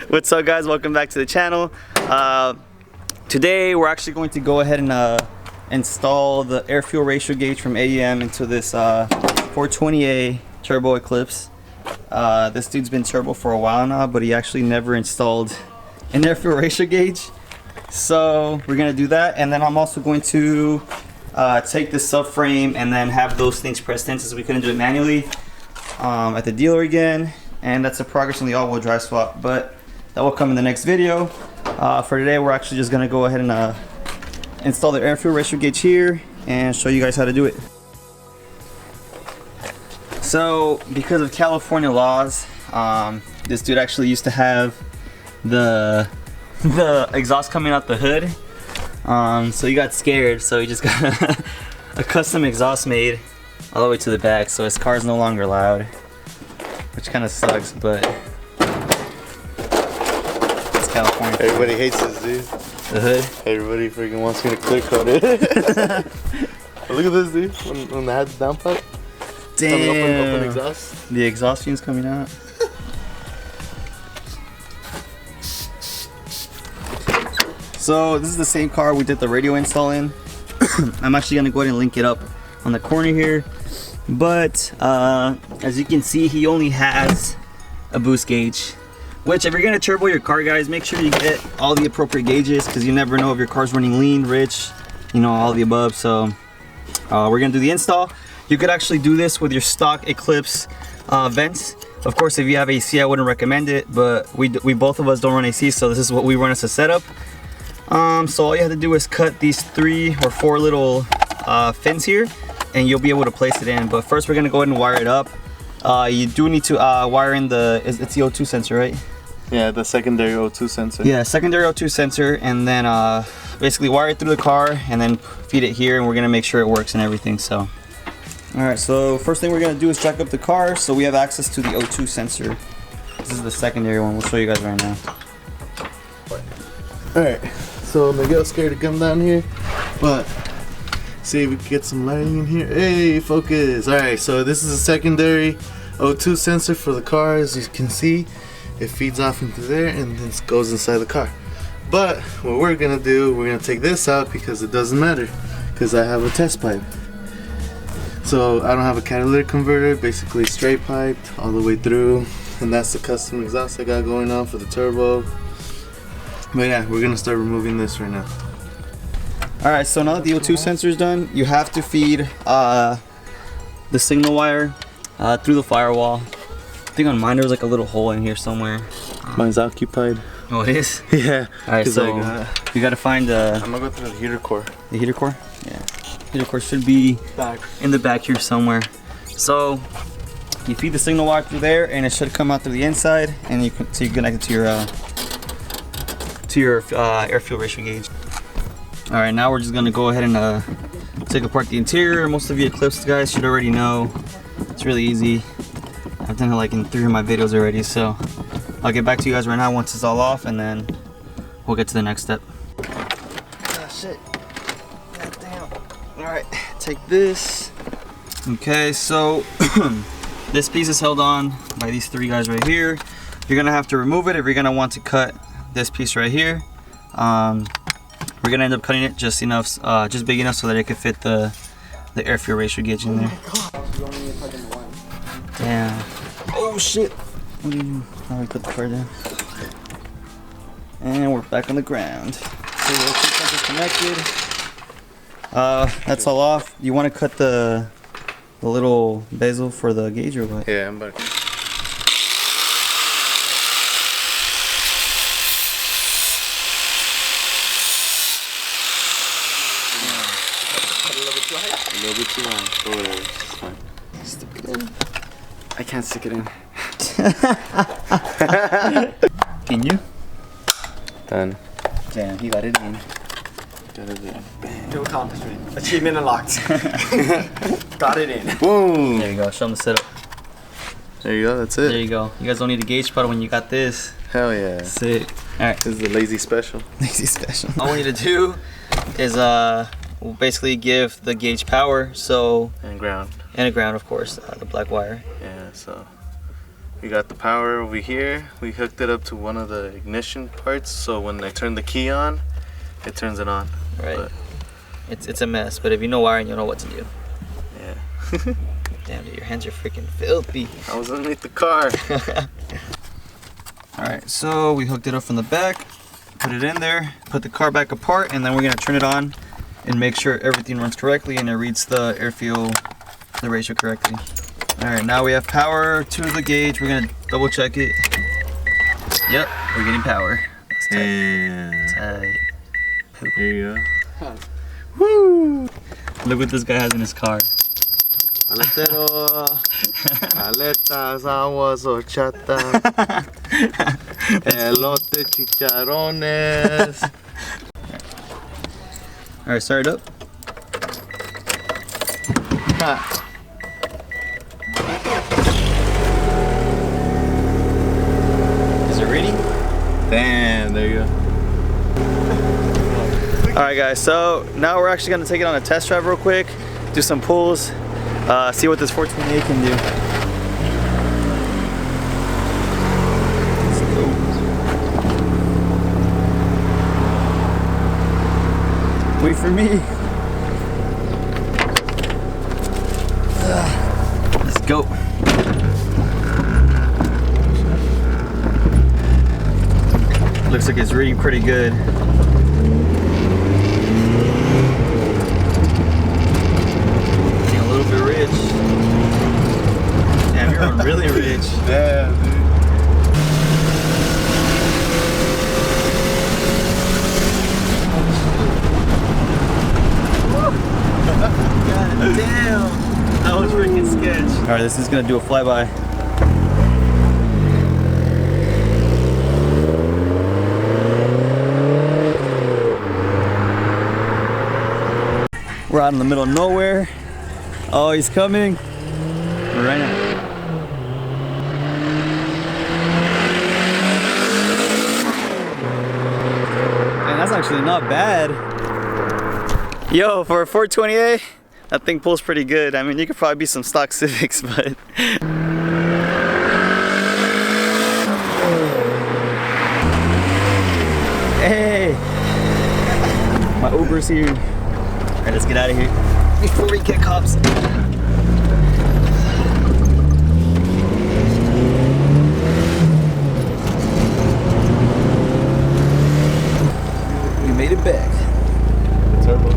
What's up, guys? Welcome back to the channel. Today we're actually going to go ahead and install the air fuel ratio gauge from AEM into this 420A turbo Eclipse. This dude's been turbo for a while now, but he actually never installed an air fuel ratio gauge. So we're gonna do that, and then I'm also going to take the subframe and then have those things pressed in, since we couldn't do it manually, at the dealer again. And that's the progress on the all-wheel drive swap, but that will come in the next video. For today, we're actually just gonna go ahead and install the air fuel ratio gauge here and show you guys how to do it. So because of California laws, this dude actually used to have the exhaust coming out the hood, so he got scared, so he just got a custom exhaust made all the way to the back, so his car is no longer loud, which kind of sucks, but it's California. Everybody hates this, dude. The hood? Everybody freaking wants me to clear coat it. Look at this, dude. When the head's downpipe. Damn. Open exhaust. The exhaust fumes coming out. So this is the same car we did the radio install in. I'm actually gonna go ahead and link it up on the corner here. But as you can see, he only has a boost gauge. Which, if you're gonna turbo your car, guys, make sure you get all the appropriate gauges, because you never know if your car's running lean, rich, you know, all the above. So we're gonna do the install. You could actually do this with your stock Eclipse vents. Of course, if you have AC, I wouldn't recommend it, but we both of us don't run AC, so this is what we run as a setup. So all you have to do is cut these 3 or 4 little fins here, and you'll be able to place it in. But first, we're gonna go ahead and wire it up. You do need to wire in it's the O2 sensor, right? Yeah, the secondary O2 sensor. Yeah, secondary O2 sensor, and then basically wire it through the car and then feed it here, and we're gonna make sure it works and everything. So alright, so first thing we're gonna do is jack up the car so we have access to the O2 sensor. This is the secondary one. We'll show you guys right now. Alright, so Miguel's scared to come down here, but see if we can get some lighting in here. Hey, focus. Alright, so this is a secondary O2 sensor for the car. As you can see, it feeds off into there and then goes inside the car. But what we're gonna do, we're gonna take this out because it doesn't matter, because I have a test pipe. So I don't have a catalytic converter, basically straight piped all the way through, and that's the custom exhaust I got going on for the turbo. But yeah, we're gonna start removing this right now. Alright, so now that the O2 sensor is done, you have to feed the signal wire through the firewall. I think on mine there's like a little hole in here somewhere. Mine's occupied. Oh, it is? Yeah. Alright, so you gotta find I'm gonna go through the heater core. The heater core? Yeah. Heater core should be back in the back here somewhere. So you feed the signal wire through there, and it should come out through the inside, and you connect it to your air fuel ratio gauge. All right, now we're just gonna go ahead and take apart the interior. Most of you Eclipse guys should already know. It's really easy. I've done it like in 3 of my videos already, so I'll get back to you guys right now once it's all off, and then we'll get to the next step. Ah, shit. God damn. All right, take this. Okay, so this piece is held on by these 3 guys right here. You're gonna have to remove it if you're gonna want to cut this piece right here. We're gonna end up cutting it just enough, just big enough so that it could fit the air fuel ratio gauge in there. Damn. Oh shit. What do you do? Now we put the car down. And we're back on the ground. So the O2 sensor's connected. That's all off. You want to cut the little bezel for the gauge or what? Yeah, I'm back. A little bit too long, but whatever, it's fine. Stick it in. I can't stick it in. Can you? Done. Damn, he got it in. Got it in. Bam. New accomplishment. Achievement unlocked. Got it in. Boom! There you go, show them the setup. There you go, that's it. There you go. You guys don't need a gauge spotter when you got this. Hell yeah. Sick. Alright. This is the lazy special. Lazy special. All we need to do is we'll basically give the gauge power, so And ground. and a ground, of course, the black wire. Yeah, so We got the power over here. We hooked it up to one of the ignition parts, so when I turn the key on, it turns it on. Right. But it's a mess, but if you know wiring, you'll know what to do. yeah. Damn, dude, your hands are freaking filthy. I was underneath the car. Alright, so we hooked it up from the back, put it in there, put the car back apart, and then we're gonna turn it on and make sure everything runs correctly and it reads the air fuel, the ratio correctly. Alright, now we have power to the gauge. We're gonna double check it. Yep, we're getting power. That's tight. Tight. There you go. Woo! Look what this guy has in his car. Paletero, aletas, aguas, horchata, elote, chicharrones. Alright, start it up. Ha. Is it ready? Damn, there you go. Alright guys, so now we're actually going to take it on a test drive real quick, do some pulls, see what this 428 can do. Let's go. Wait for me. Let's go. Looks like it's reading pretty good. Really rich. Damn, dude. God damn. That was freaking sketch. Alright, this is gonna do a flyby. We're out in the middle of nowhere. Oh, he's coming. Right now. That's actually not bad. Yo, for a 428, that thing pulls pretty good. I mean, you could probably be some stock Civics, but... Hey! My Uber's here. Alright, let's get out of here before we get cops. Made it back. Turbo.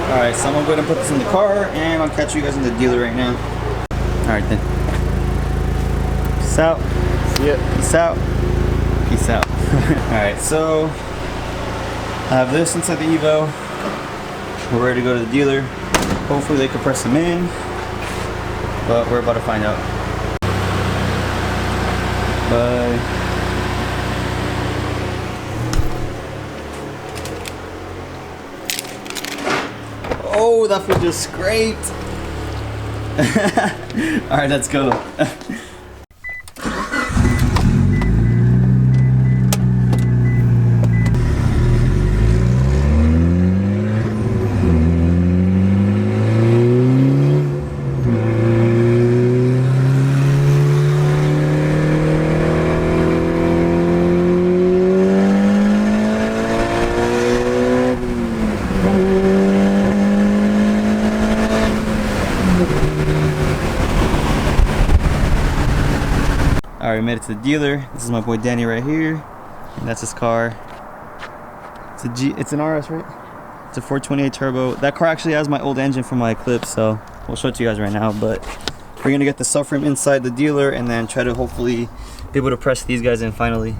Alright, so I'm gonna go ahead and put this in the car and I'll catch you guys in the dealer right now. Alright then. Peace out. See ya. Peace out. Peace out. Alright, so I have this inside the Evo. We're ready to go to the dealer. Hopefully they can press them in. But we're about to find out. Bye. Oh, that foot just scraped. All right, let's go. Alright, we made it to the dealer. This is my boy Danny right here. And that's his car. It's an RS, right? It's a 428 turbo. That car actually has my old engine from my Eclipse, so we'll show it to you guys right now. But we're gonna get the subframe inside the dealer and then try to hopefully be able to press these guys in finally.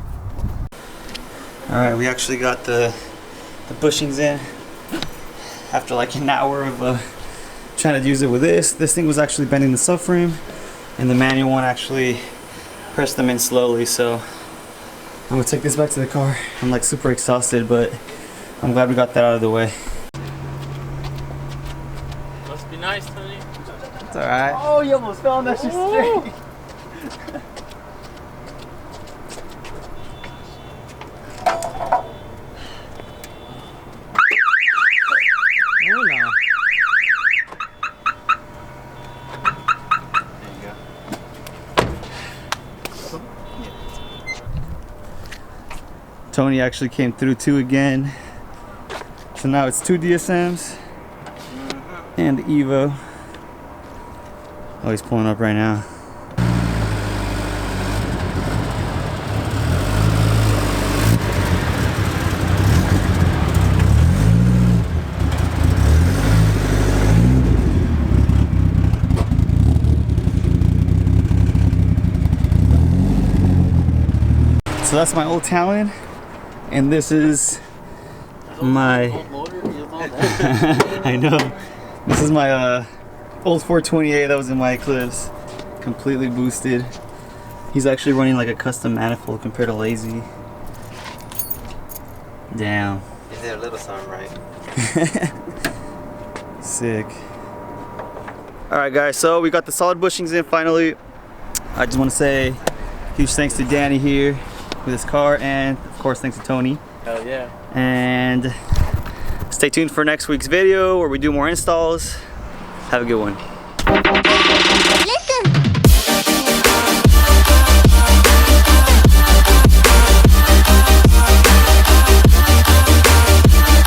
Alright, we actually got the bushings in after like an hour of trying to use it with this. This thing was actually bending the subframe and the manual one actually pressed them in slowly, so I'm gonna take this back to the car. I'm like super exhausted, but I'm glad we got that out of the way. Must be nice, Tony. It's alright. Oh, you almost fell on that shit straight. Tony actually came through too again. So now it's 2 DSMs and the Evo. Oh, he's pulling up right now. So that's my old Talon, and this is my I know. This is my old 428 that was in my Eclipse, completely boosted. He's actually running like a custom manifold compared to Lazy. Damn. You did a little something right. Sick. Alright guys, so we got the solid bushings in finally. I just want to say huge thanks to Danny here with his car, and of course thanks to Tony. Hell yeah. And stay tuned for next week's video where we do more installs. Have a good one. Listen.